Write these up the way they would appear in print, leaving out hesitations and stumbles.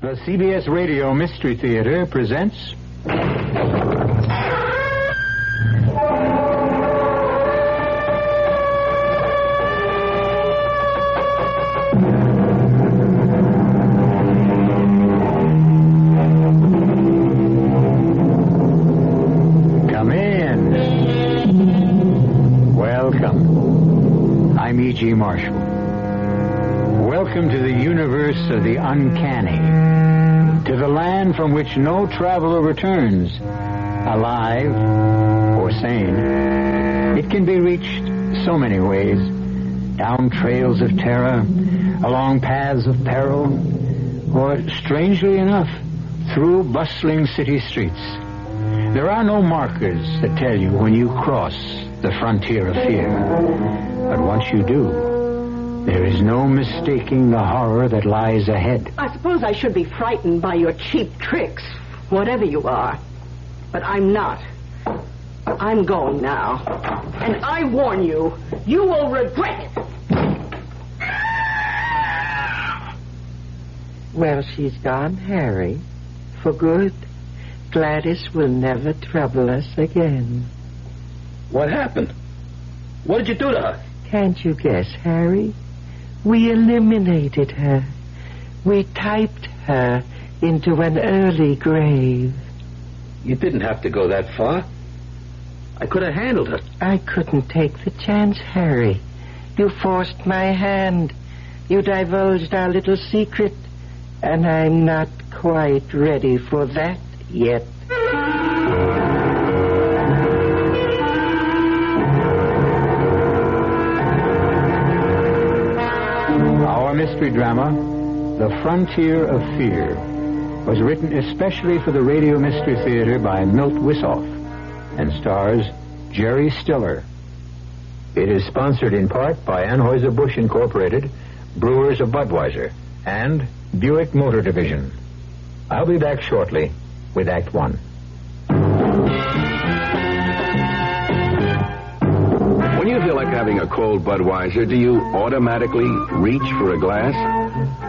The CBS Radio Mystery Theater presents... Come in. Welcome. I'm E.G. Marshall. Welcome to the universe of the uncanny. To the land from which no traveler returns, alive or sane. It can be reached so many ways. Down trails of terror, along paths of peril, or, strangely enough, through bustling city streets. There are no markers that tell you when you cross the frontier of fear. But once you do, there is no mistaking the horror that lies ahead. I suppose I should be frightened by your cheap tricks, whatever you are. But I'm not. I'm going now. And I warn you, you will regret it. Well, she's gone, Harry. For good. Gladys will never trouble us again. What happened? What did you do to her? Can't you guess, Harry? We eliminated her. We typed her into an early grave. You didn't have to go that far. I could have handled her. I couldn't take the chance, Harry. You forced my hand. You divulged our little secret. And I'm not quite ready for that yet. Our mystery drama, The Frontier of Fear, was written especially for the Radio Mystery Theater by Milt Wissoff and stars Jerry Stiller. It is sponsored in part by Anheuser-Busch Incorporated, Brewers of Budweiser, and Buick Motor Division. I'll be back shortly with Act One. When you feel like having a cold Budweiser, do you automatically reach for a glass?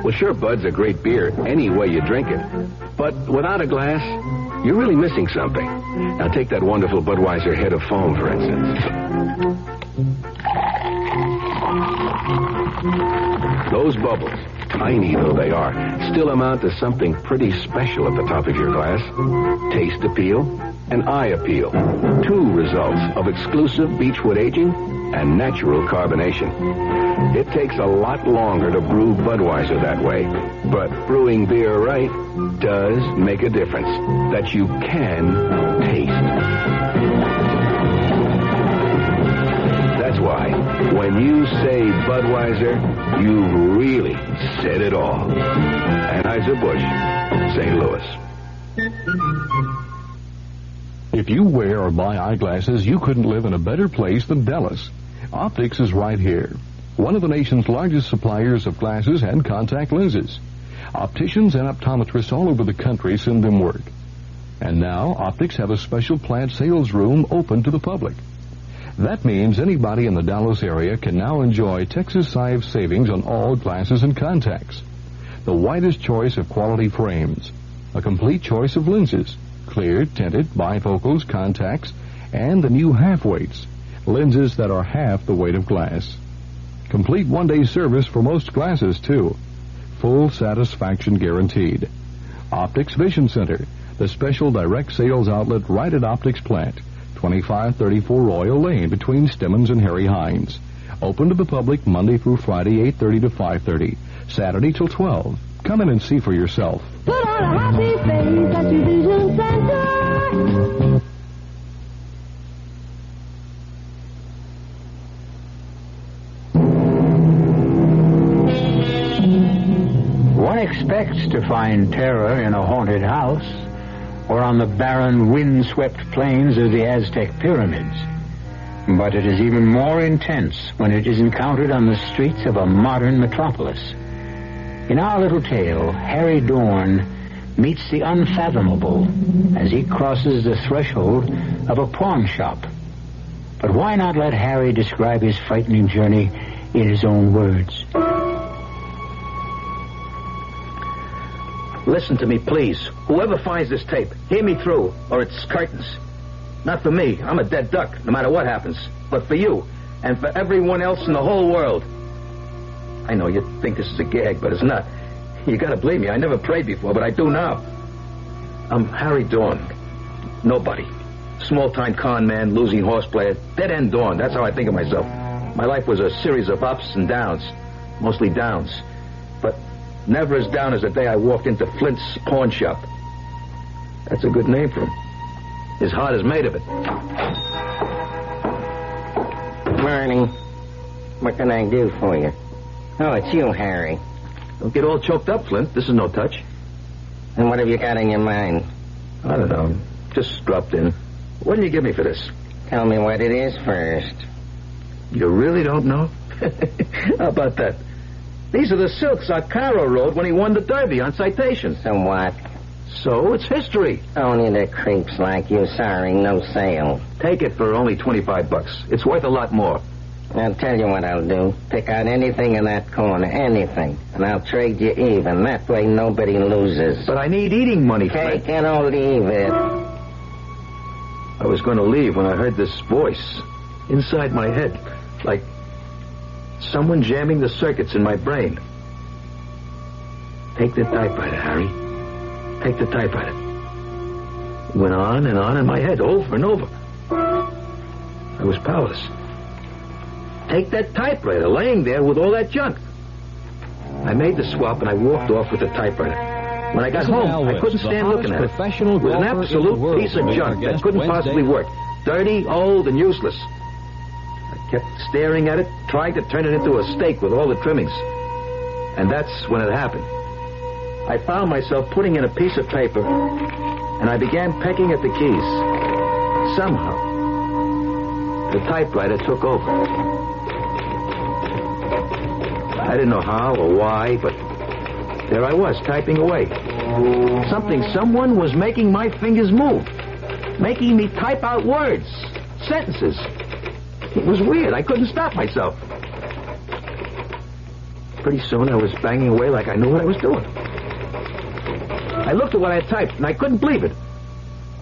Well, sure, Bud's a great beer any way you drink it. But without a glass, you're really missing something. Now take that wonderful Budweiser head of foam, for instance. Those bubbles, tiny though they are, still amount to something pretty special at the top of your glass. Taste appeal and eye appeal. Two results of exclusive beechwood aging and natural carbonation. It takes a lot longer to brew Budweiser that way, but brewing beer right does make a difference that you can taste. That's why, when you say Budweiser, you really said it all. Anheuser-Busch, St. Louis. If you wear or buy eyeglasses, you couldn't live in a better place than Dallas. Optics is right here, one of the nation's largest suppliers of glasses and contact lenses. Opticians and optometrists all over the country send them work. And now, Optics have a special plant sales room open to the public. That means anybody in the Dallas area can now enjoy Texas-sized savings on all glasses and contacts. The widest choice of quality frames, a complete choice of lenses, clear, tinted, bifocals, contacts, and the new half-weights, lenses that are half the weight of glass. Complete one-day service for most glasses, too. Full satisfaction guaranteed. Optics Vision Center, the special direct sales outlet right at Optics Plant, 2534 Royal Lane between Stemmons and Harry Hines. Open to the public Monday through Friday, 8:30 to 5:30. Saturday till 12. Come in and see for yourself. Put on a happy face at your Vision Center. One expects to find terror in a haunted house or on the barren, wind-swept plains of the Aztec pyramids. But it is even more intense when it is encountered on the streets of a modern metropolis. In our little tale, Harry Dorn meets the unfathomable as he crosses the threshold of a pawn shop. But why not let Harry describe his frightening journey in his own words? Listen to me, please. Whoever finds this tape, hear me through, or it's curtains. Not for me. I'm a dead duck, no matter what happens. But for you, and for everyone else in the whole world. I know you think this is a gag, but it's not. You gotta believe me. I never prayed before, but I do now. I'm Harry Dawn. Nobody. Small-time con man, losing horse player, dead-end Dawn. That's how I think of myself. My life was a series of ups and downs. Mostly downs. But never as down as the day I walked into Flint's pawn shop. That's a good name for him. His heart is made of it. Morning. What can I do for you? Oh, it's you, Harry. Don't get all choked up, Flint. This is no touch. And what have you got in your mind? I don't know. Just dropped in. What do you give me for this? Tell me what it is first. You really don't know? How about that? These are the silks Arcaro rode when he won the Derby on citation. So what? So it's history. Only the creeps like you, sorry, no sale. Take it for only $25. It's worth a lot more. I'll tell you what I'll do. Pick out anything in that corner, anything, and I'll trade you even. That way nobody loses. But I need eating money, Flint. Take it or leave it. I was going to leave when I heard this voice inside my head, like someone jamming the circuits in my brain. Take the typewriter, Harry. Take the typewriter. It went on and on in my head, over and over. I was powerless. Take that typewriter, laying there with all that junk. I made the swap and I walked off with the typewriter. When I got home, I couldn't stand looking at it. It was an absolute piece of junk that couldn't possibly work. Dirty, old, and useless. I kept staring at it, trying to turn it into a steak with all the trimmings. And that's when it happened. I found myself putting in a piece of paper, and I began pecking at the keys. Somehow, the typewriter took over. I didn't know how or why, but there I was, typing away. Someone was making my fingers move, making me type out words, sentences. It was weird. I couldn't stop myself. Pretty soon I was banging away like I knew what I was doing. I looked at what I had typed, and I couldn't believe it.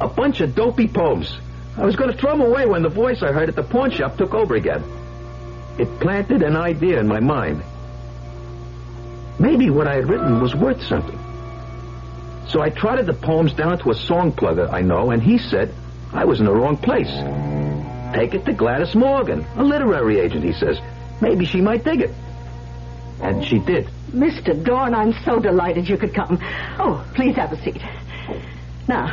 A bunch of dopey poems. I was going to throw them away when the voice I heard at the pawn shop took over again. It planted an idea in my mind. Maybe what I had written was worth something. So I trotted the poems down to a song plugger I know, and he said I was in the wrong place. Take it to Gladys Morgan, a literary agent, he says. Maybe she might dig it. And she did. Mr. Dorn, I'm so delighted you could come. Oh, please have a seat. Now,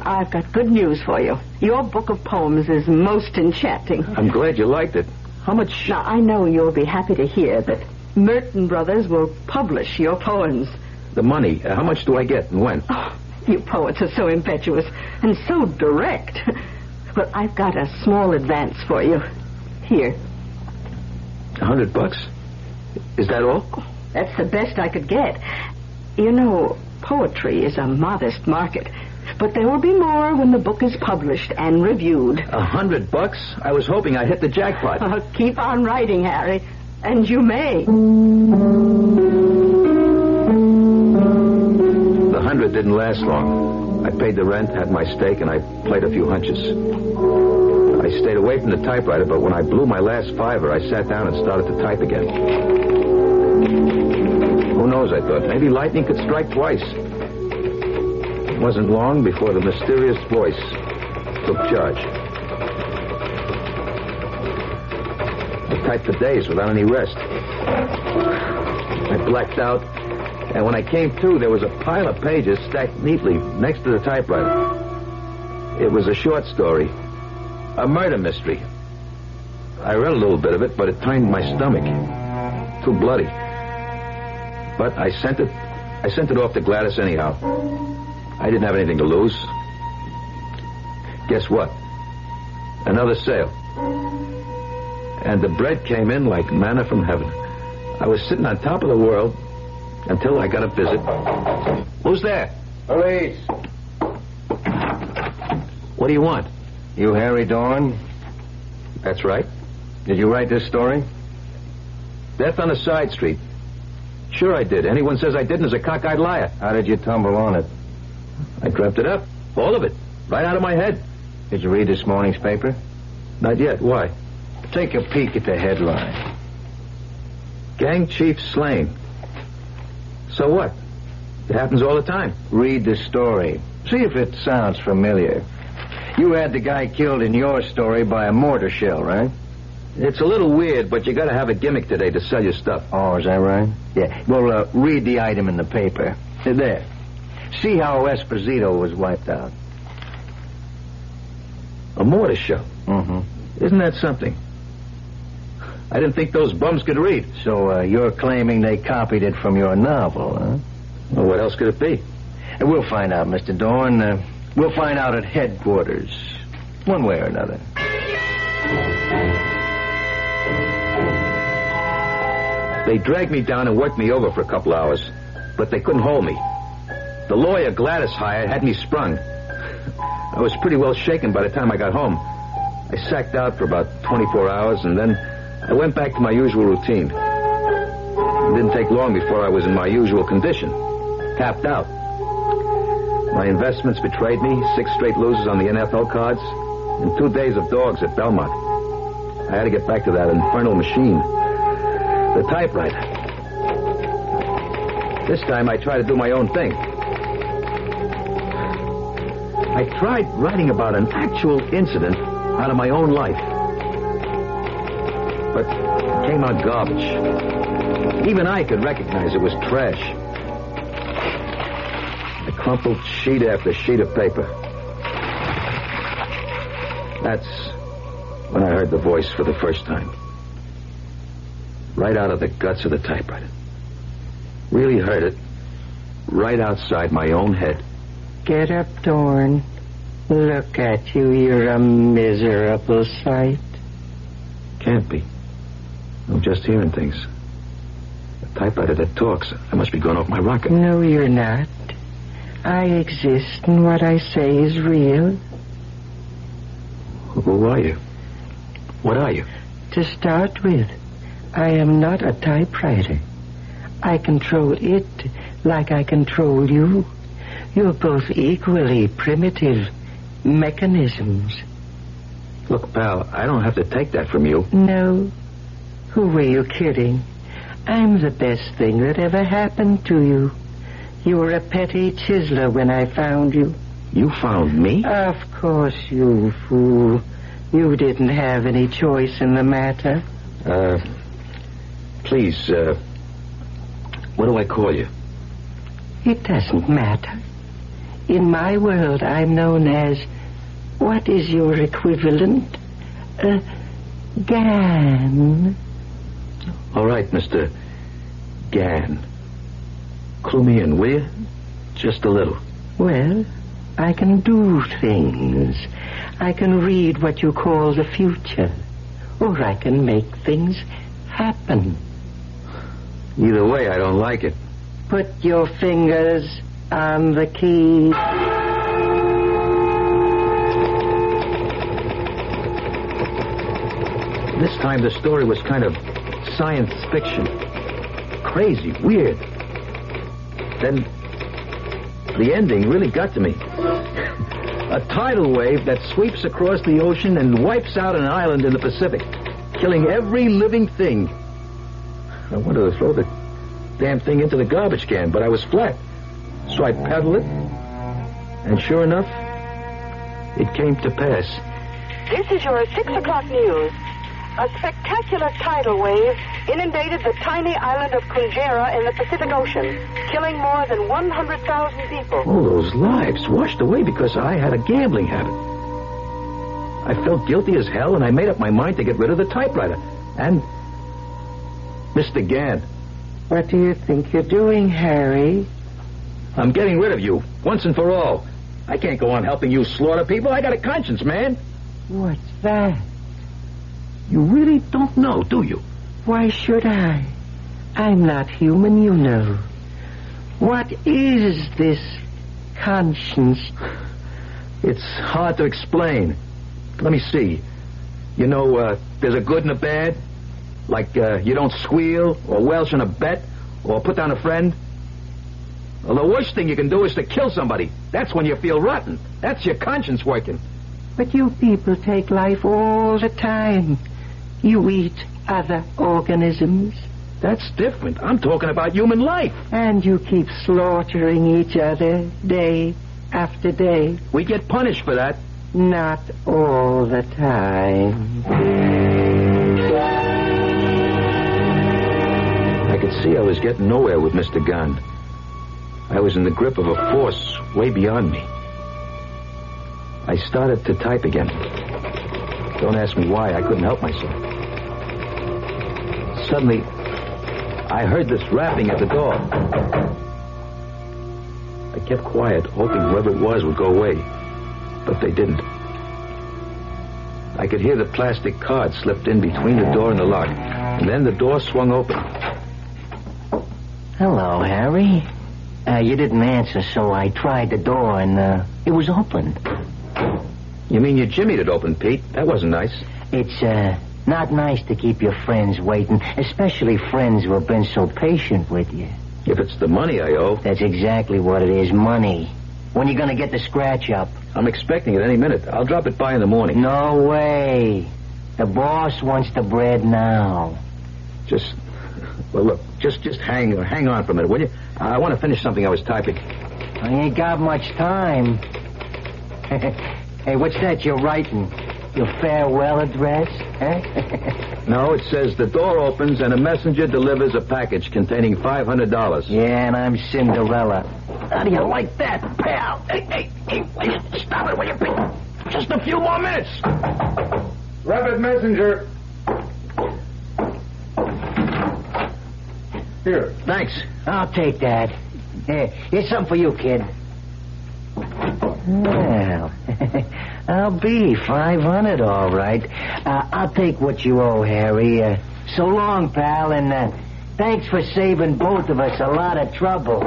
I've got good news for you. Your book of poems is most enchanting. I'm glad you liked it. How much... Now, I know you'll be happy to hear that Merton Brothers will publish your poems. The money, how much do I get and when? Oh, you poets are so impetuous and so direct. Well, I've got a small advance for you. Here. $100? Is that all? That's the best I could get. You know, poetry is a modest market. But there will be more when the book is published and reviewed. $100? I was hoping I'd hit the jackpot. Keep on writing, Harry. And you may. The 100 didn't last long. I paid the rent, had my steak, and I played a few hunches. I stayed away from the typewriter, but when I blew my last $5, I sat down and started to type again. Who knows, I thought. Maybe lightning could strike twice. It wasn't long before the mysterious voice took charge. I typed for days without any rest. I blacked out, and when I came to, there was a pile of pages stacked neatly next to the typewriter. It was a short story, a murder mystery. I read a little bit of it, but it turned my stomach. Too bloody. But I sent it off to Gladys anyhow. I didn't have anything to lose. Guess what? Another sale. And the bread came in like manna from heaven. I was sitting on top of the world until I got a visit. Who's there? Police. What do you want? You Harry Dawn? That's right. Did you write this story? Death on a side street. Sure I did. Anyone says I didn't is a cockeyed liar. How did you tumble on it? I dreamt it up. All of it. Right out of my head. Did you read this morning's paper? Not yet. Why? Take a peek at the headline. Gang chief slain. So what? It happens all the time. Read the story. See if it sounds familiar. You had the guy killed in your story by a mortar shell, right? It's a little weird, but you gotta have a gimmick today to sell your stuff. Oh, is that right? Yeah. Well, read the item in the paper. There. See how Esposito was wiped out. A mortar shell. Mm-hmm. Isn't that something? I didn't think those bums could read. So, you're claiming they copied it from your novel, huh? Well, what else could it be? We'll find out, Mr. Dorn. We'll find out at headquarters. One way or another. They dragged me down and worked me over for a couple hours, but they couldn't hold me. The lawyer Gladys hired had me sprung. I was pretty well shaken by the time I got home. I sacked out for about 24 hours, and then I went back to my usual routine. It didn't take long before I was in my usual condition. Tapped out. My investments betrayed me, 6 straight losers on the NFL cards, and 2 days of dogs at Belmont. I had to get back to that infernal machine. The typewriter. This time I tried to do my own thing. I tried writing about an actual incident out of my own life. But it came out garbage. Even I could recognize it was trash. I crumpled sheet after sheet of paper. That's when I heard the voice for the first time. Right out of the guts of the typewriter. Really heard it right outside my own head. Get up, Dorn. Look at you. You're a miserable sight. Can't be. I'm just hearing things. A typewriter that talks. I must be going off my rocker. No, you're not. I exist, and what I say is real. Who are you? What are you? To start with, I am not a typewriter. I control it like I control you. You're both equally primitive mechanisms. Look, pal, I don't have to take that from you. No. Who were you kidding? I'm the best thing that ever happened to you. You were a petty chiseler when I found you. You found me? Of course, you fool. You didn't have any choice in the matter. Please, what do I call you? It doesn't matter. In my world, I'm known as... What is your equivalent? Gan. All right, Mr. Gan. Clue me in, will you? Just a little. Well, I can do things. I can read what you call the future. Or I can make things happen. Either way, I don't like it. Put your fingers on the key. This time the story was kind of science fiction. Crazy, weird. Then the ending really got to me. A tidal wave that sweeps across the ocean and wipes out an island in the Pacific, killing every living thing. I wanted to throw the damn thing into the garbage can, but I was flat. So I pedaled it, and sure enough, it came to pass. This is your 6 o'clock news. A spectacular tidal wave inundated the tiny island of Kunjera in the Pacific Ocean, killing more than 100,000 people. Oh, those lives washed away because I had a gambling habit. I felt guilty as hell, and I made up my mind to get rid of the typewriter. And Mr. Gann. What do you think you're doing, Harry? I'm getting rid of you, once and for all. I can't go on helping you slaughter people. I got a conscience, man. What's that? You really don't know, do you? Why should I? I'm not human, you know. What is this conscience? It's hard to explain. Let me see. You know, there's a good and a bad. Like, you don't squeal or welch on a bet Or put down a friend? Well, the worst thing you can do is to kill somebody. That's when you feel rotten. That's your conscience working. But you people take life all the time. You eat other organisms. That's different. I'm talking about human life. And you keep slaughtering each other day after day. We get punished for that. Not all the time. I could see I was getting nowhere with Mr. Gand. I was in the grip of a force way beyond me. I started to type again. Don't ask me why. I couldn't help myself. Suddenly, I heard this rapping at the door. I kept quiet, hoping whoever it was would go away. But they didn't. I could hear the plastic card slipped in between the door and the lock. And then the door swung open. Hello, Harry. You didn't answer, so I tried the door, and it was open. You mean you jimmied it open, Pete? That wasn't nice. It's not nice to keep your friends waiting, especially friends who have been so patient with you. If it's the money I owe... That's exactly what it is, money. When you gonna get the scratch up? I'm expecting it any minute. I'll drop it by in the morning. No way. The boss wants the bread now. Well, look, just hang on for a minute, will you? I want to finish something I was typing. I ain't got much time. Hey, what's that you're writing? Your farewell address? Huh? No, it says the door opens and a messenger delivers a package containing $500. Yeah, and I'm Cinderella. How do you like that, pal? Hey, will you stop it, will you? Just a few more minutes. Rapid messenger. Here. Thanks. I'll take that. Here's something for you, kid. Well, I'll be 500, all right. I'll take what you owe, Harry. So long, pal, and thanks for saving both of us a lot of trouble.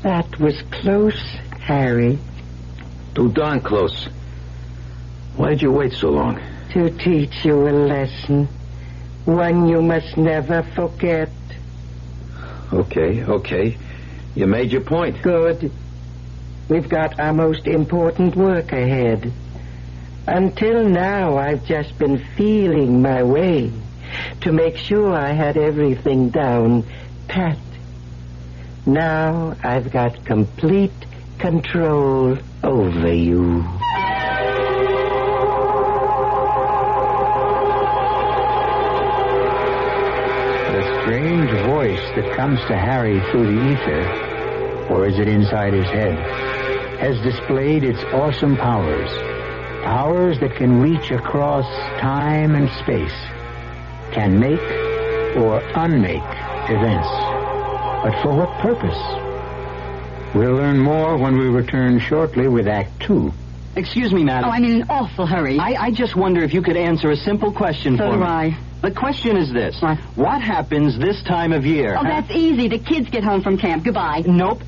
That was close, Harry. Too darn close. Why did you wait so long? To teach you a lesson. One you must never forget. Okay. You made your point. Good. We've got our most important work ahead. Until now, I've just been feeling my way to make sure I had everything down pat. Now I've got complete control over you. The strange voice that comes to Harry through the ether, or is it inside his head, has displayed its awesome powers. Powers that can reach across time and space, can make or unmake events. But for what purpose? We'll learn more when we return shortly with Act 2. Excuse me, madam. Oh, I'm in an awful hurry. I just wonder if you could answer a simple question So for do me. I. The question is this. What? What happens this time of year? Oh, that's easy. The kids get home from camp. Goodbye. Nope.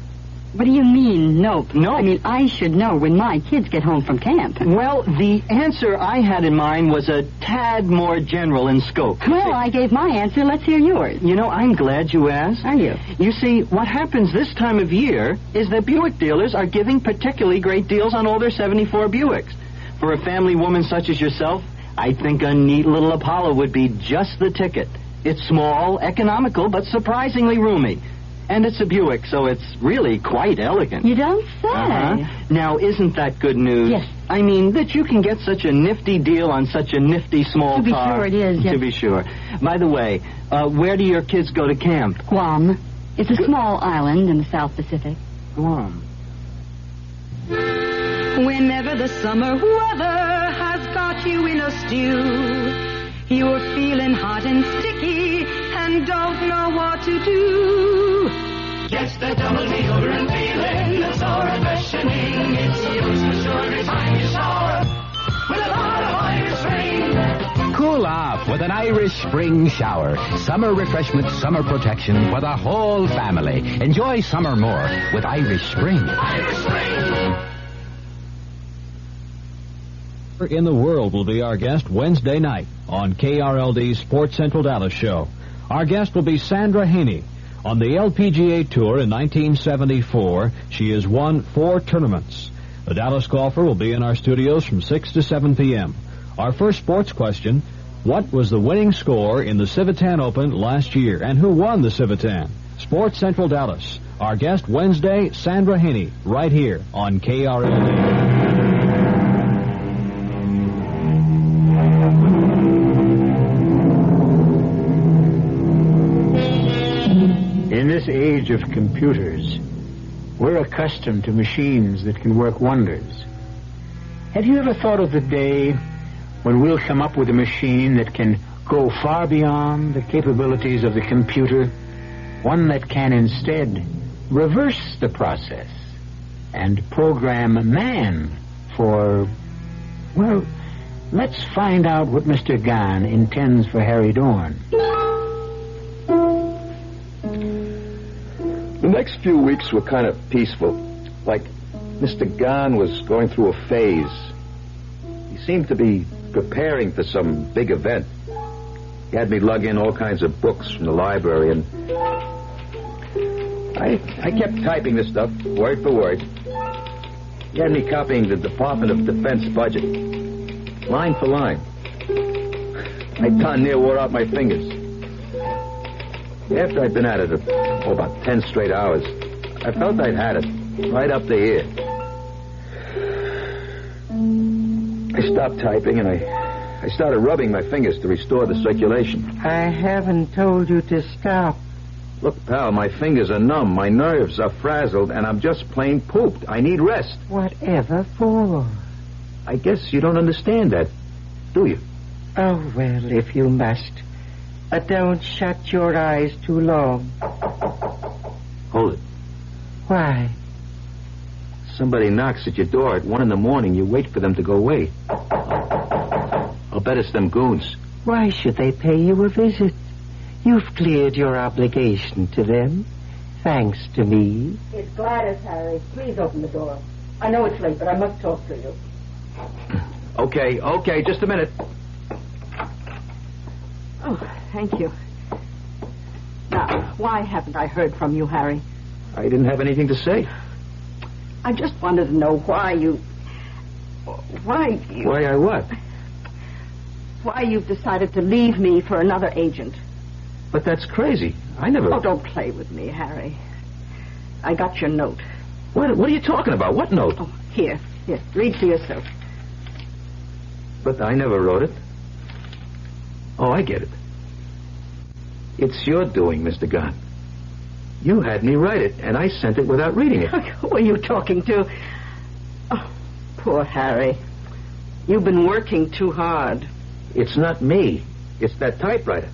What do you mean, nope? Nope. I mean, I should know when my kids get home from camp. Well, the answer I had in mind was a tad more general in scope. Well, I gave my answer. Let's hear yours. You know, I'm glad you asked. Are you? You see, what happens this time of year is that Buick dealers are giving particularly great deals on all their 74 Buicks. For a family woman such as yourself, I think a neat little Apollo would be just the ticket. It's small, economical, but surprisingly roomy. And it's a Buick, so it's really quite elegant. You don't say. Uh-huh. Now, isn't that good news? Yes. I mean, that you can get such a nifty deal on such a nifty small To be car. sure it is, yes. To be sure. By the way, where do your kids go to camp? Guam. It's a small island in the South Pacific. Guam. Whenever the summer weather has got you in a stew, you're feeling hot and sticky and don't know what to do. Yes, the double deodorant feeling, the sour freshening, it's yours for sure every time you shower with a lot of Irish rain. Cool off with an Irish Spring shower. Summer refreshment, summer protection for the whole family. Enjoy summer more with Irish Spring. Irish Spring. In the world will be our guest Wednesday night on KRLD's Sports Central Dallas show. Our guest will be Sandra Haney. On the LPGA Tour in 1974, she has won 4 tournaments. The Dallas golfer will be in our studios from 6 to 7 p.m. Our first sports question, what was the winning score in the Civitan Open last year, and who won the Civitan? Sports Central Dallas. Our guest Wednesday, Sandra Haney, right here on KRLD. In this age of computers, we're accustomed to machines that can work wonders. Have you ever thought of the day when we'll come up with a machine that can go far beyond the capabilities of the computer? One that can instead reverse the process and program man for, well, let's find out what Mr. Gahn intends for Harry Dorn. The next few weeks were kind of peaceful. Like Mr. Gahn was going through a phase. He seemed to be preparing for some big event. He had me lug in all kinds of books from the library, and I kept typing this stuff, word for word. He had me copying the Department of Defense budget, line for line. I darn near wore out my fingers. After I'd been at it for about 10 straight hours, I felt I'd had it right up the ear. I stopped typing and I started rubbing my fingers to restore the circulation. I haven't told you to stop. Look, pal, my fingers are numb, my nerves are frazzled, and I'm just plain pooped. I need rest. Whatever for? I guess you don't understand that, do you? Oh, well, if you must. But don't shut your eyes too long. Hold it. Why? Somebody knocks at your door at 1 a.m. You wait for them to go away. I'll bet it's them goons. Why should they pay you a visit? You've cleared your obligation to them, thanks to me. It's Gladys, Harry. Please open the door. I know it's late, but I must talk to you. Okay, just a minute. Oh, thank you. Now, why haven't I heard from you, Harry? I didn't have anything to say. I just wanted to know why you... Why I what? Why you've decided to leave me for another agent. But that's crazy. I never... Oh, don't play with me, Harry. I got your note. What are you talking about? What note? Oh, here. Read for yourself. But I never wrote it. Oh, I get it. It's your doing, Mr. Gahn. You had me write it, and I sent it without reading it. Who are you talking to? Oh, poor Harry. You've been working too hard. It's not me. It's that typewriter.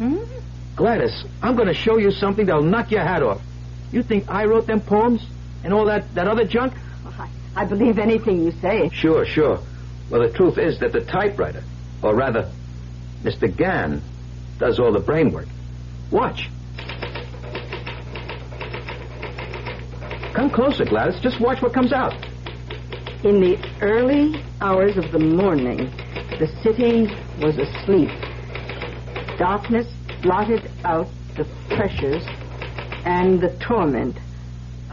Gladys, I'm going to show you something that'll knock your hat off. You think I wrote them poems and all that other junk? Oh, I believe anything you say. Sure. Well, the truth is that the typewriter, or rather, Mr. Gahn, does all the brain work. Watch. Come closer, Gladys. Just watch what comes out. In the early hours of the morning, the city was asleep. Darkness blotted out the pressures and the torment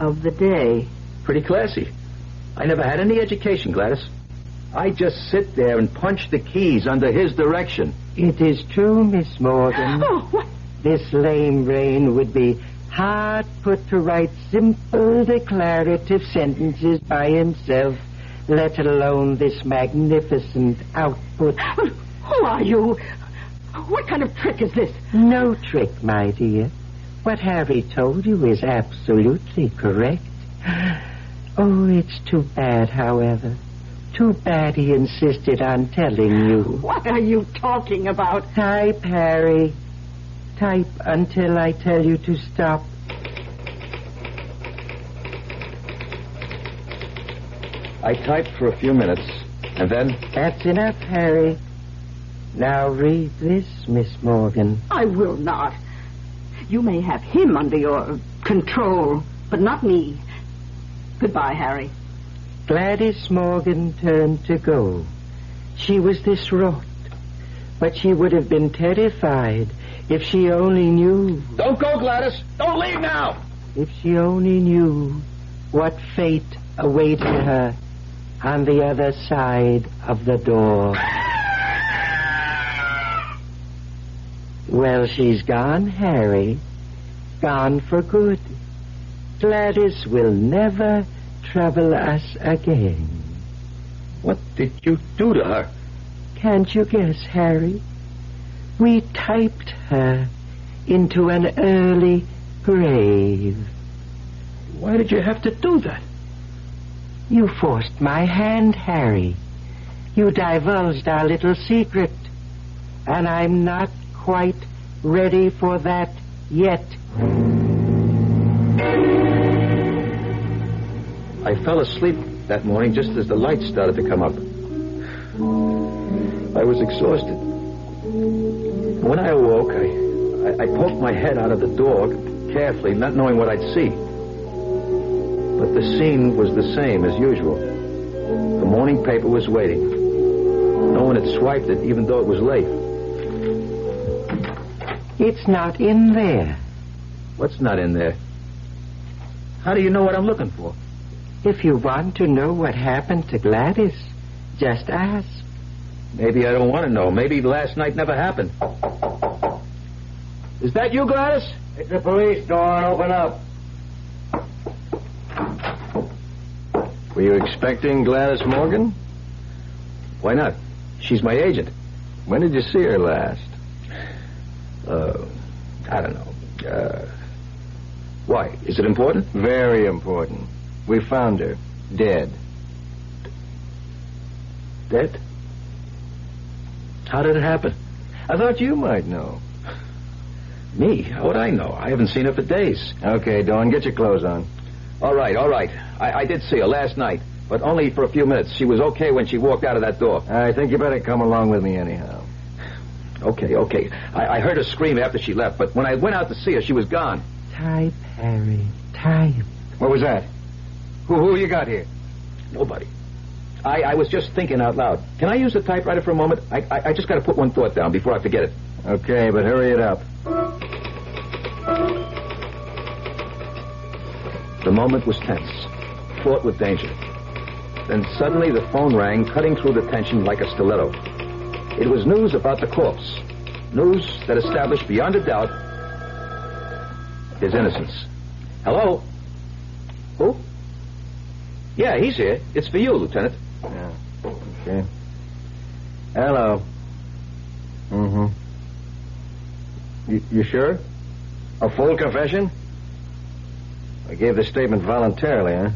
of the day. Pretty classy. I never had any education, Gladys. I just sit there and punch the keys under his direction. It is true, Miss Morgan. Oh, what? This lame brain would be hard put to write simple declarative sentences by himself, let alone this magnificent output. Who are you? What kind of trick is this? No trick, my dear. What Harry told you is absolutely correct. Oh, it's too bad, however. Too bad he insisted on telling you. What are you talking about? Type, Harry. Type until I tell you to stop. I typed for a few minutes, and then... That's enough, Harry. Now read this, Miss Morgan. I will not. You may have him under your control, but not me. Goodbye, Harry. Gladys Morgan turned to go. She was distraught. But she would have been terrified if she only knew. Don't go, Gladys. Don't leave now. If she only knew what fate awaited her on the other side of the door. Well, she's gone, Harry. Gone for good. Gladys will never trouble us again. What did you do to her? Can't you guess, Harry? We typed her into an early grave. Why did you have to do that? You forced my hand, Harry. You divulged our little secret. And I'm not quite ready for that yet. I fell asleep that morning just as the lights started to come up. I was exhausted. When I awoke, I poked my head out of the door carefully, not knowing what I'd see. But the scene was the same as usual. The morning paper was waiting. No one had swiped it, even though it was late. It's not in there. What's not in there? How do you know what I'm looking for? If you want to know what happened to Gladys, just ask. Maybe I don't want to know. Maybe last night never happened. Is that you, Gladys? It's the police, Dawn. Open up. Were you expecting Gladys Morgan? Why not? She's my agent. When did you see her last? I don't know. Why? Is it important? Very important. We found her. Dead. Dead? How did it happen? I thought you might know. Me? How would I know? I haven't seen her for days. Okay, Dawn, get your clothes on. All right. I did see her last night, but only for a few minutes. She was okay when she walked out of that door. I think you better come along with me anyhow. Okay. I heard her scream after she left, but when I went out to see her, she was gone. Type, Harry, type. What was that? Who you got here? Nobody. I was just thinking out loud. Can I use the typewriter for a moment? I just got to put one thought down before I forget it. Okay, but hurry it up. The moment was tense, fraught with danger. Then suddenly the phone rang, cutting through the tension like a stiletto. It was news about the corpse. News that established beyond a doubt his innocence. Hello? Who? Yeah, he's here. It's for you, Lieutenant. Yeah. Okay. Hello. Mm-hmm. You sure? A full confession? I gave the statement voluntarily, huh?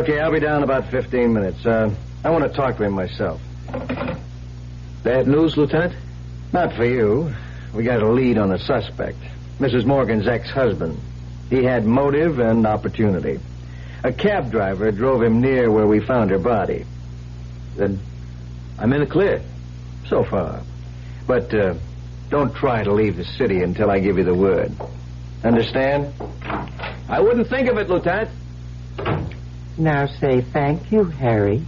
Okay, I'll be down in about 15 minutes. I want to talk to him myself. Bad news, Lieutenant? Not for you. We got a lead on the suspect. Mrs. Morgan's ex-husband. He had motive and opportunity. A cab driver drove him near where we found her body. Then I'm in the clear. So far. But don't try to leave the city until I give you the word. Understand? I wouldn't think of it, Lieutenant. Now say thank you, Harry.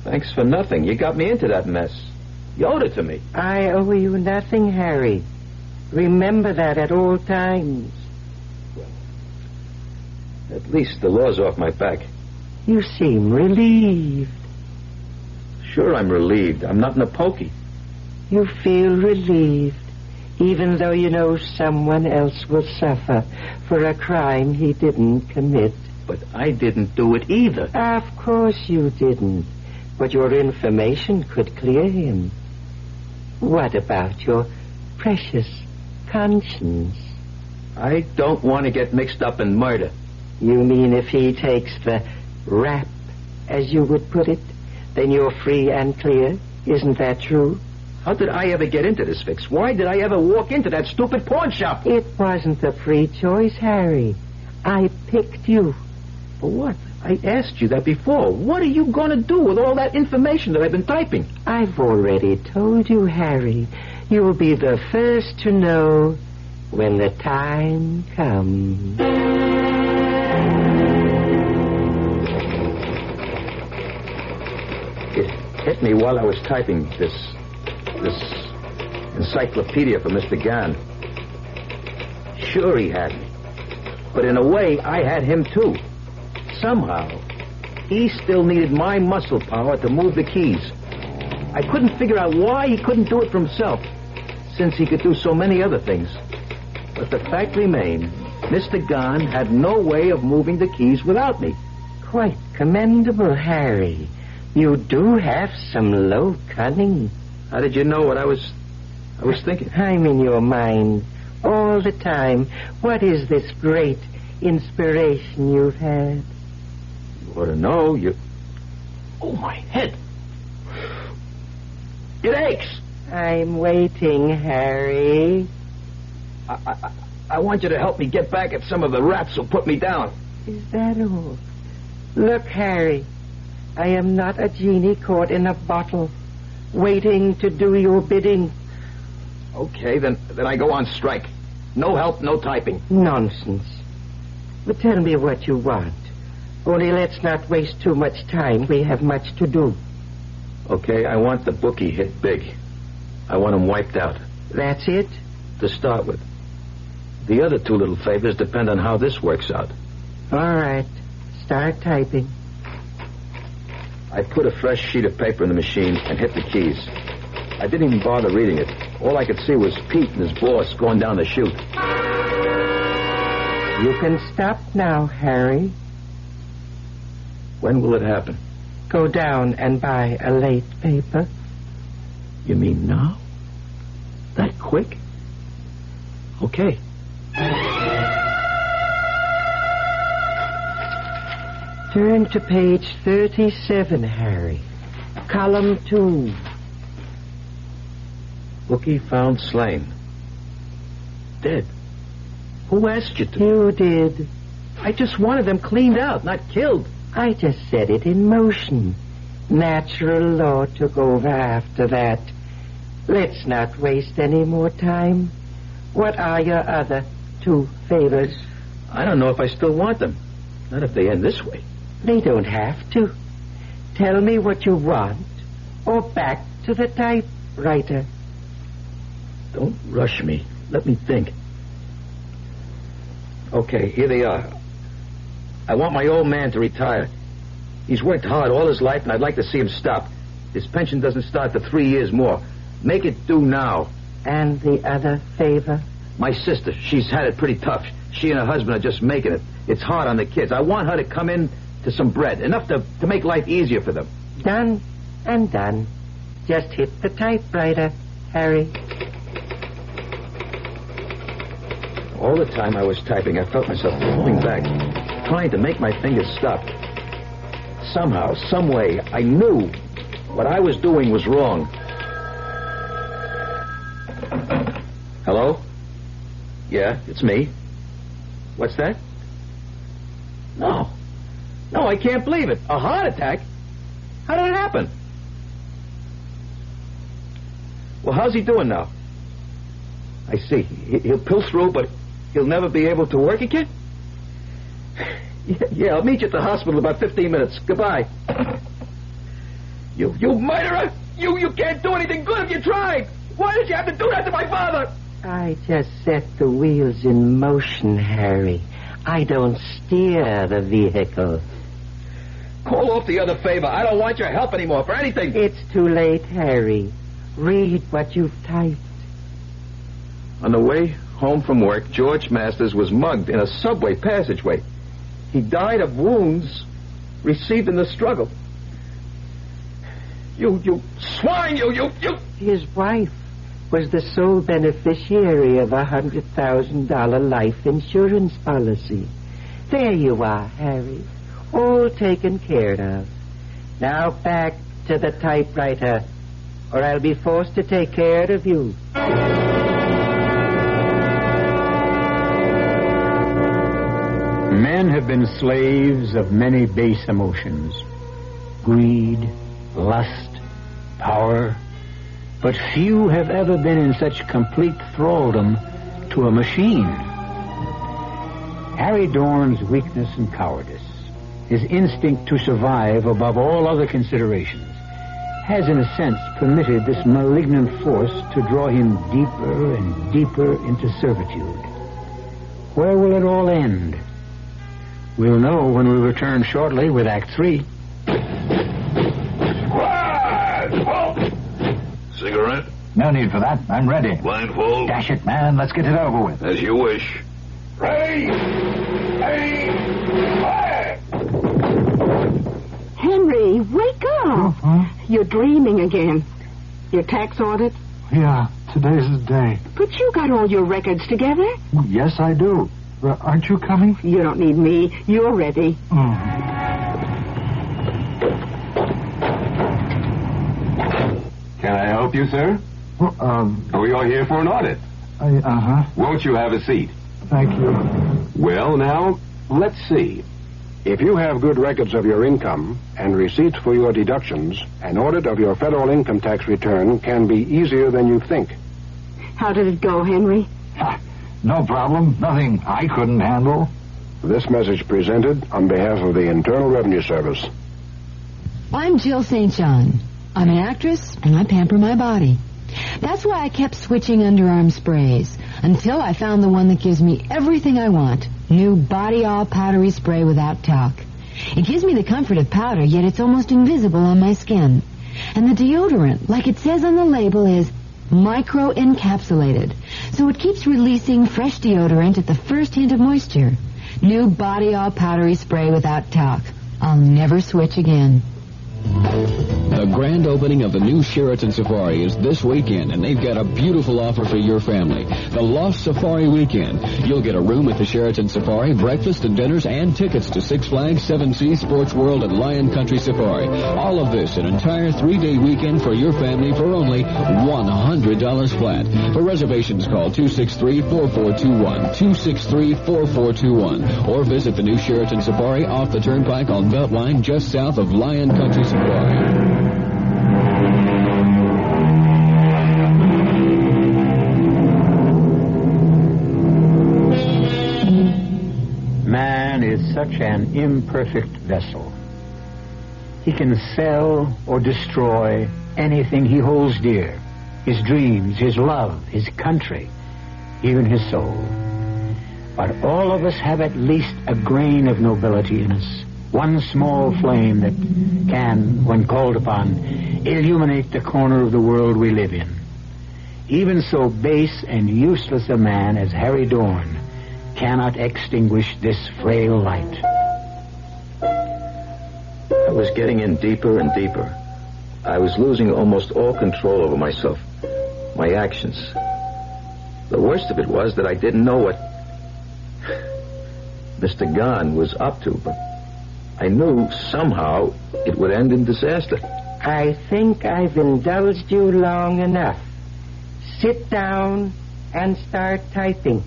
Thanks for nothing. You got me into that mess. You owed it to me. I owe you nothing, Harry. Remember that at all times. At least the law's off my back. You seem relieved. Sure, I'm relieved. I'm not in a pokey. You feel relieved, even though you know someone else will suffer for a crime he didn't commit. But I didn't do it either. Of course you didn't. But your information could clear him. What about your precious conscience? I don't want to get mixed up in murder. You mean if he takes the rap, as you would put it, then you're free and clear? Isn't that true? How did I ever get into this fix? Why did I ever walk into that stupid pawn shop? It wasn't a free choice, Harry. I picked you. For what? I asked you that before. What are you going to do with all that information that I've been typing? I've already told you, Harry. You'll be the first to know when the time comes. It hit me while I was typing this encyclopedia for Mr. Gann. Sure, he had me. But in a way, I had him too. Somehow, he still needed my muscle power to move the keys. I couldn't figure out why he couldn't do it for himself, since he could do so many other things. But the fact remained, Mr. Gann had no way of moving the keys without me. Quite commendable, Harry. You do have some low cunning. How did you know what I was thinking? I'm in your mind all the time. What is this great inspiration you've had? You ought to know. Oh, my head. It aches. I'm waiting, Harry. I want you to help me get back at some of the rats who put me down. Is that all? Look, Harry, I am not a genie caught in a bottle, waiting to do your bidding. Okay, then I go on strike. No help, no typing. Nonsense. But tell me what you want. Only let's not waste too much time. We have much to do. Okay, I want the bookie hit big. I want him wiped out. That's it? To start with. The other two little favors depend on how this works out. All right. Start typing. I put a fresh sheet of paper in the machine and hit the keys. I didn't even bother reading it. All I could see was Pete and his boss going down the chute. You can stop now, Harry. When will it happen? Go down and buy a late paper. You mean now? That quick? Okay. Turn to page 37, Harry. Column 2. Bookie found slain. Dead. Who asked you to? You did. I just wanted them cleaned out, not killed. I just set it in motion. Natural law took over after that. Let's not waste any more time. What are your other two favors? I don't know if I still want them. Not if they end this way. They don't have to. Tell me what you want, or back to the typewriter. Don't rush me. Let me think. Okay, here they are. I want my old man to retire. He's worked hard all his life, and I'd like to see him stop. His pension doesn't start for 3 years more. Make it due now. And the other favor? My sister, she's had it pretty tough. She and her husband are just making it. It's hard on the kids. I want her to come in to some bread, enough to make life easier for them. Done and done. Just hit the typewriter, Harry. All the time I was typing, I felt myself pulling back, trying to make my fingers stop. Somehow, some way, I knew what I was doing was wrong. Hello? Yeah, it's me. What's that? No, I can't believe it. A heart attack? How did it happen? Well, how's he doing now? I see. He'll pull through, but he'll never be able to work again? Yeah, I'll meet you at the hospital in about 15 minutes. Goodbye. You murderer! You can't do anything good if you try! Why did you have to do that to my father? I just set the wheels in motion, Harry. I don't steer the vehicle. Call off the other favor. I don't want your help anymore for anything. It's too late, Harry. Read what you've typed. On the way home from work, George Masters was mugged in a subway passageway. He died of wounds received in the struggle. You swine, you. His wife was the sole beneficiary of a $100,000 life insurance policy. There you are, Harry. All taken care of. Now back to the typewriter, or I'll be forced to take care of you. Men have been slaves of many base emotions. Greed, lust, power. But few have ever been in such complete thraldom to a machine. Harry Dorn's weakness and cowardice, his instinct to survive above all other considerations, has, in a sense, permitted this malignant force to draw him deeper and deeper into servitude. Where will it all end? We'll know when we return shortly with Act 3. Cigarette? No need for that. I'm ready. Blindfold? Dash it, man. Let's get it over with. As you wish. Ready? Fire! Henry, wake up. You're dreaming again. Your tax audit? Yeah, today's the day. But you got all your records together. Yes, I do. Aren't you coming? You don't need me. You're ready. Can I help you, sir? We are here for an audit. Won't you have a seat? Thank you. Well, now, let's see. If you have good records of your income and receipts for your deductions, an audit of your federal income tax return can be easier than you think. How did it go, Henry? No problem. Nothing I couldn't handle. This message presented on behalf of the Internal Revenue Service. I'm Jill St. John. I'm an actress, and I pamper my body. That's why I kept switching underarm sprays, until I found the one that gives me everything I want. New Body All Powdery Spray without talc. It gives me the comfort of powder, yet it's almost invisible on my skin. And the deodorant, like it says on the label, is micro-encapsulated, so it keeps releasing fresh deodorant at the first hint of moisture. New Body All Powdery Spray without talc. I'll never switch again. The grand opening of the new Sheraton Safari is this weekend, and they've got a beautiful offer for your family. The Lost Safari Weekend. You'll get a room at the Sheraton Safari, breakfast and dinners, and tickets to Six Flags, Seven Seas, Sports World, and Lion Country Safari. All of this, an entire 3-day weekend for your family for only $100 flat. For reservations, call 263-4421, 263-4421, or visit the new Sheraton Safari off the Turnpike on Beltline just south of Lion Country Safari. Man is such an imperfect vessel. He can sell or destroy anything he holds dear. His dreams, his love, his country, even his soul. But all of us have at least a grain of nobility in us. One small flame that can, when called upon, illuminate the corner of the world we live in. Even so base and useless a man as Harry Dorn cannot extinguish this frail light. I was getting in deeper and deeper. I was losing almost all control over myself, my actions. The worst of it was that I didn't know what Mr. Gahn was up to, but I knew somehow it would end in disaster. I think I've indulged you long enough. Sit down and start typing.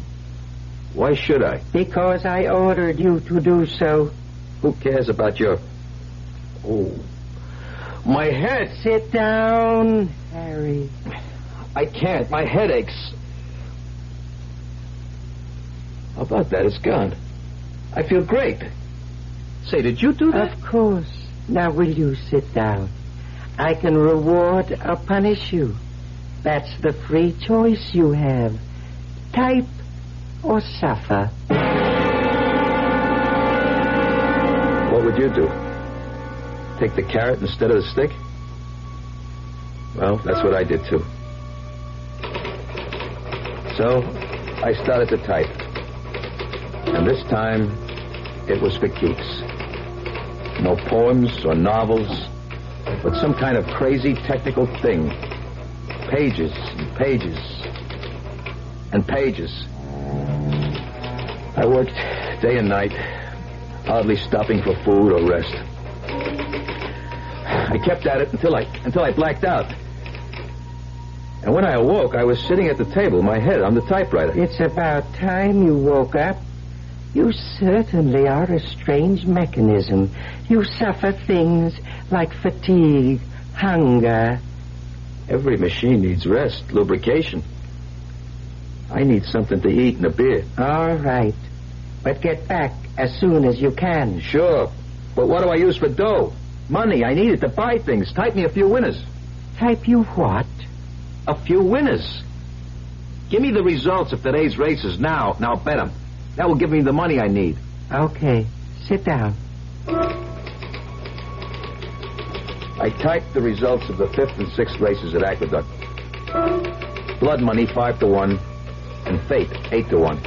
Why should I? Because I ordered you to do so. Who cares about your... Oh, my head. Sit down, Harry. I can't. My head aches. How about that? It's gone. I feel great. Say, did you do that? Of course. Now will you sit down? I can reward or punish you. That's the free choice you have. Type or suffer. What would you do? Take the carrot instead of the stick? Well, that's what I did too. So, I started to type. And this time, it was for keeps. No poems or novels, but some kind of crazy technical thing. Pages and pages and pages. I worked day and night, hardly stopping for food or rest. I kept at it until I blacked out. And when I awoke, I was sitting at the table, my head on the typewriter. It's about time you woke up. You certainly are a strange mechanism. You suffer things like fatigue, hunger. Every machine needs rest, lubrication. I need something to eat and a beer. All right. But get back as soon as you can. Sure. But what do I use for dough? Money. I need it to buy things. Type me a few winners. Type you what? A few winners. Give me the results of today's races now. Now bet them. That will give me the money I need. Okay. Sit down. I typed the results of the 5th and 6th races at Aqueduct. Blood money 5-1, and fate 8-1.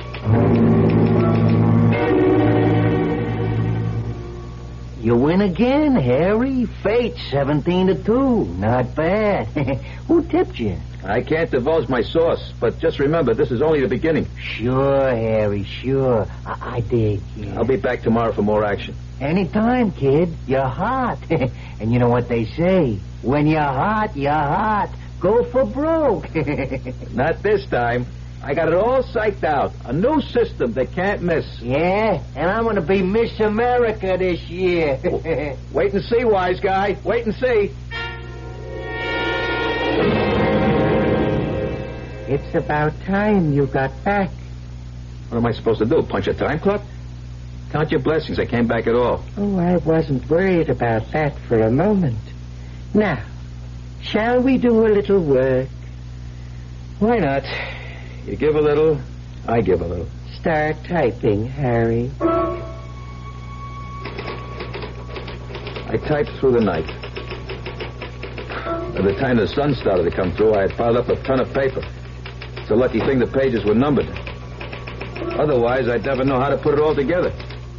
You win again, Harry. Fate 17-2. Not bad. Who tipped you? I can't divulge my source, but just remember, this is only the beginning. Sure, Harry, sure. I dig, kid. I'll be back tomorrow for more action. Anytime, kid. You're hot. And you know what they say? When you're hot, you're hot. Go for broke. Not this time. I got it all psyched out. A new system they can't miss. Yeah, and I'm going to be Miss America this year. Wait and see, wise guy. Wait and see. It's about time you got back. What am I supposed to do? Punch a time clock? Count your blessings. I came back at all. Oh, I wasn't worried about that for a moment. Now, shall we do a little work? Why not? You give a little, I give a little. Start typing, Harry. I typed through the night. By the time the sun started to come through, I had piled up a ton of paper. It's a lucky thing the pages were numbered. Otherwise, I'd never know how to put it all together.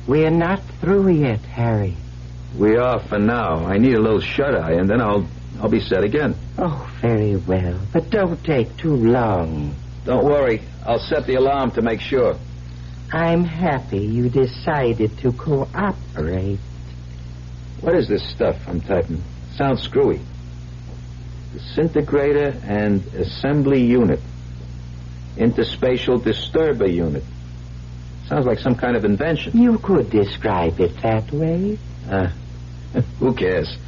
We're not through yet, Harry. We are for now. I need a little shut-eye, and then I'll be set again. Oh, very well. But don't take too long. Don't worry. I'll set the alarm to make sure. I'm happy you decided to cooperate. What is this stuff I'm typing? Sounds screwy. Disintegrator and assembly unit. Interspatial disturber unit. Sounds like some kind of invention. You could describe it that way. Who cares?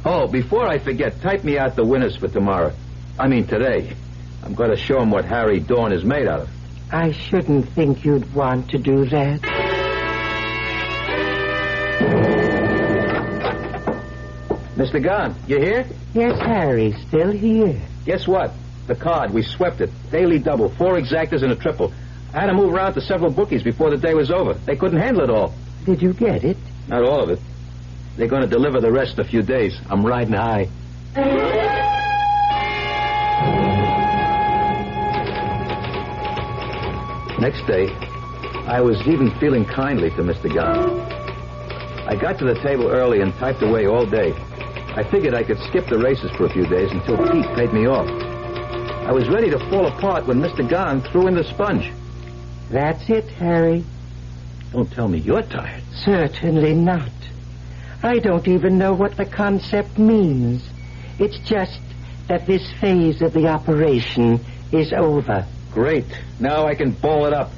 Oh, before I forget, type me out the winners for tomorrow. I mean today. I'm going to show him what Harry Dawn is made out of. I shouldn't think you'd want to do that. Mr. Gunn, you here? Yes, Harry, still here. Guess what? The card. We swept it. Daily double. 4 exactas and a triple. I had to move around to several bookies before the day was over. They couldn't handle it all. Did you get it? Not all of it. They're going to deliver the rest in a few days. I'm riding high. Next day, I was even feeling kindly to Mr. Gunn. I got to the table early and typed away all day. I figured I could skip the races for a few days until Pete paid me off. I was ready to fall apart when Mr. Gunn threw in the sponge. That's it, Harry. Don't tell me you're tired. Certainly not. I don't even know what the concept means. It's just that this phase of the operation is over. Great. Now I can ball it up.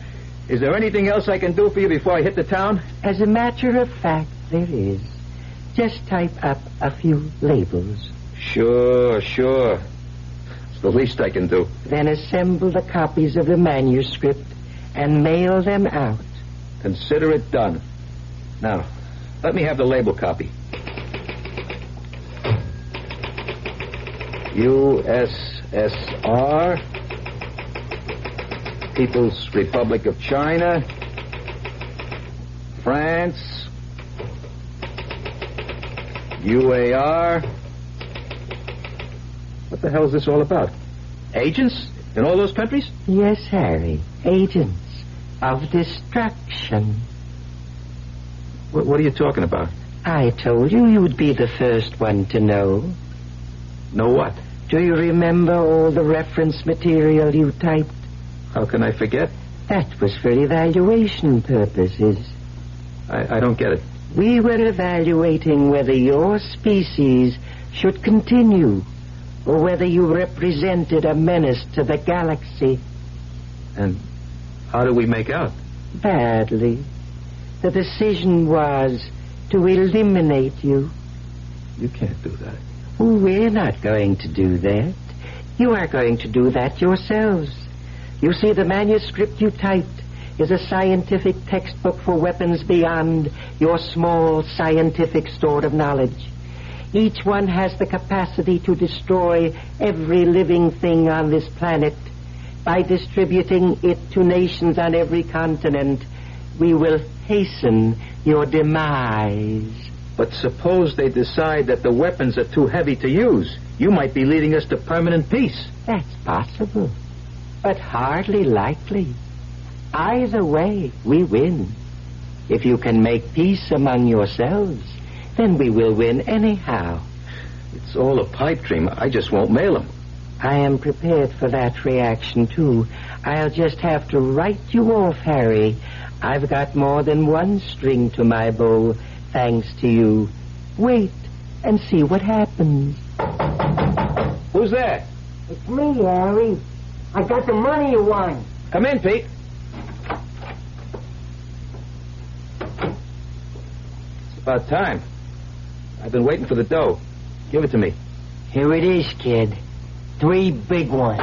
Is there anything else I can do for you before I hit the town? As a matter of fact, there is. Just type up a few labels. Sure. It's the least I can do. Then assemble the copies of the manuscript and mail them out. Consider it done. Now, let me have the label copy. USSR, People's Republic of China, France, UAR. What the hell is this all about? Agents in all those countries? Yes, Harry. Agents of destruction. What are you talking about? I told you you'd be the first one to know. Know what? Do you remember all the reference material you typed? How can I forget? That was for evaluation purposes. I don't get it. We were evaluating whether your species should continue or whether you represented a menace to the galaxy. And how do we make out? Badly. The decision was to eliminate you. You can't do that. Oh, we're not going to do that. You are going to do that yourselves. You see, the manuscript you typed is a scientific textbook for weapons beyond your small scientific store of knowledge. Each one has the capacity to destroy every living thing on this planet. By distributing it to nations on every continent, we will hasten your demise. But suppose they decide that the weapons are too heavy to use. You might be leading us to permanent peace. That's possible, but hardly likely. Either way, we win. If you can make peace among yourselves, then we will win anyhow. It's all a pipe dream. I just won't mail them. I am prepared for that reaction, too. I'll just have to write you off, Harry. I've got more than one string to my bow, thanks to you. Wait and see what happens. Who's there? It's me, Harry. I got the money you won. Come in, Pete. It's about time. I've been waiting for the dough. Give it to me. Here it is, kid. 3 big ones.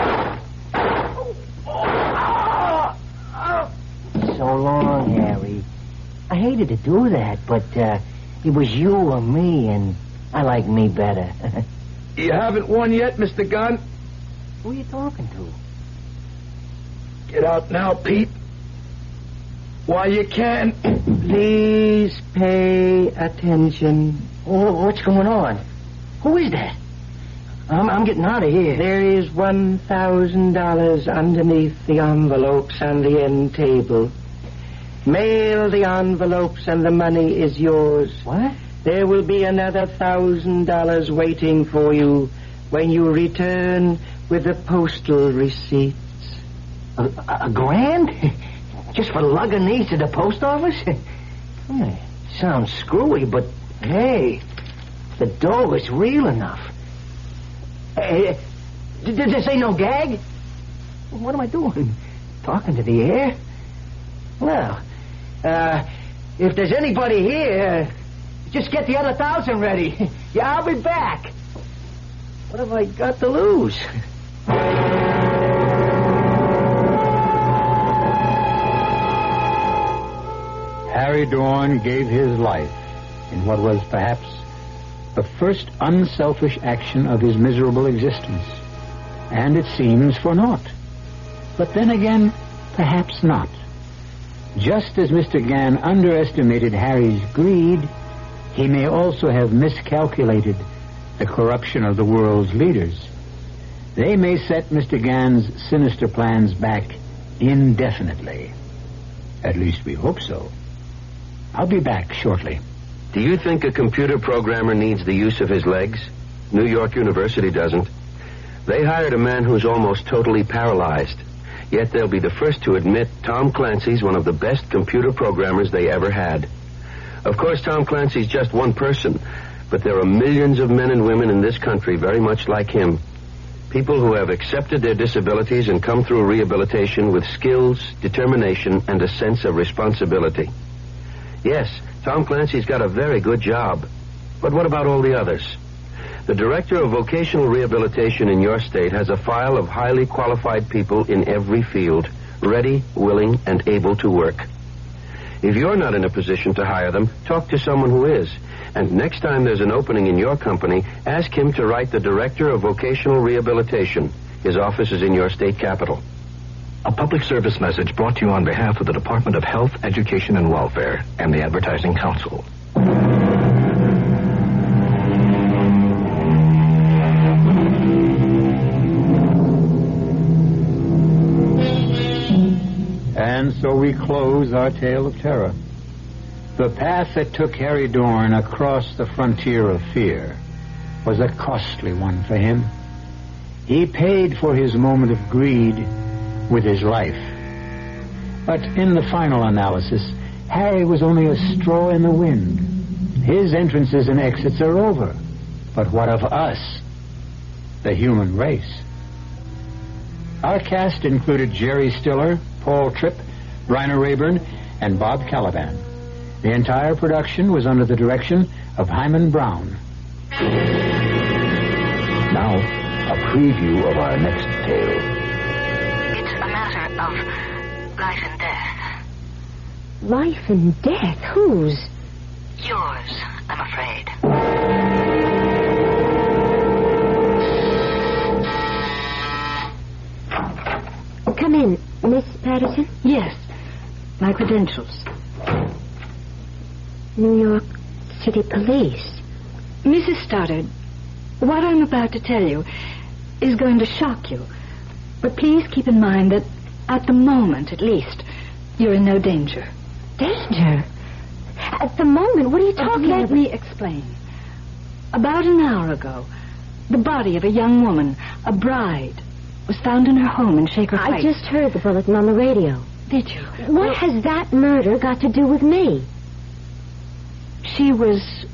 So long, Harry. I hated to do that, but it was you or me, and I like me better. You haven't won yet, Mr. Gunn? Who are you talking to? Get out now, Pete. While you can. Please pay attention. What's going on? Who is that? I'm getting out of here. There is $1,000 underneath the envelopes on the end table. Mail the envelopes and the money is yours. What? There will be another $1,000 waiting for you when you return with the postal receipts. A grand? Just for lugging these to the post office? Sounds screwy, but hey, the dough is real enough. Did this ain't no gag? What am I doing? Talking to the air? Well, if there's anybody here, just get the other 1,000 ready. Yeah, I'll be back. What have I got to lose? Harry Dorn gave his life in what was perhaps the first unselfish action of his miserable existence. And it seems for naught. But then again, perhaps not. Just as Mr. Gann underestimated Harry's greed, he may also have miscalculated the corruption of the world's leaders. They may set Mr. Gann's sinister plans back indefinitely. At least we hope so. I'll be back shortly. Do you think a computer programmer needs the use of his legs? New York University doesn't. They hired a man who's almost totally paralyzed. Yet they'll be the first to admit Tom Clancy's one of the best computer programmers they ever had. Of course, Tom Clancy's just one person, but there are millions of men and women in this country very much like him. People who have accepted their disabilities and come through rehabilitation with skills, determination, and a sense of responsibility. Yes, Tom Clancy's got a very good job. But what about all the others? The Director of Vocational Rehabilitation in your state has a file of highly qualified people in every field, ready, willing, and able to work. If you're not in a position to hire them, talk to someone who is. And next time there's an opening in your company, ask him to write the Director of Vocational Rehabilitation. His office is in your state capital. A public service message brought to you on behalf of the Department of Health, Education, and Welfare and the Advertising Council. And so we close our tale of terror. The path that took Harry Dorn across the frontier of fear was a costly one for him. He paid for his moment of greed with his life. But in the final analysis, Harry was only a straw in the wind. His entrances and exits are over. But what of us, the human race? Our cast included Jerry Stiller, Paul Tripp, Bryna Rayburn, and Bob Caliban. The entire production was under the direction of Hyman Brown. Now, a preview of our next tale. It's a matter of life and death. Life and death? Whose? Yours, I'm afraid. Madison? Yes. My credentials. New York City Police. Mrs. Stoddard, what I'm about to tell you is going to shock you. But please keep in mind that at the moment, at least, you're in no danger. Danger? At the moment? What are you talking about? Let me explain. About an hour ago, the body of a young woman, a bride, was found in her home in Shaker Heights. I just heard the bulletin on the radio. Did you? What has that murder got to do with me? She was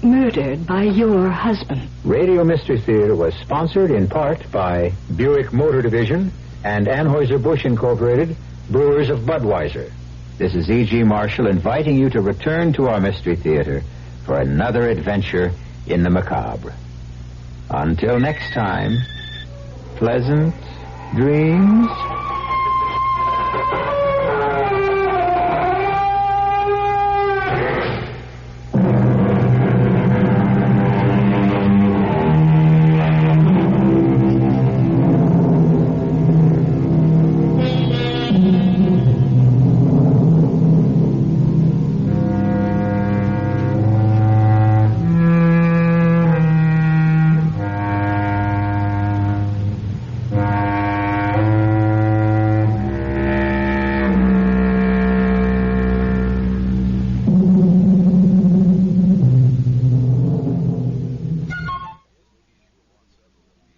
murdered by your husband. Radio Mystery Theater was sponsored in part by Buick Motor Division and Anheuser-Busch Incorporated, Brewers of Budweiser. This is E.G. Marshall inviting you to return to our Mystery Theater for another adventure in the macabre. Until next time, pleasant dreams.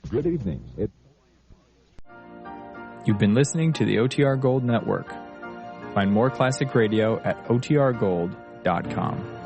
Good evening. You've been listening to the OTR Gold Network. Find more classic radio at otrgold.com.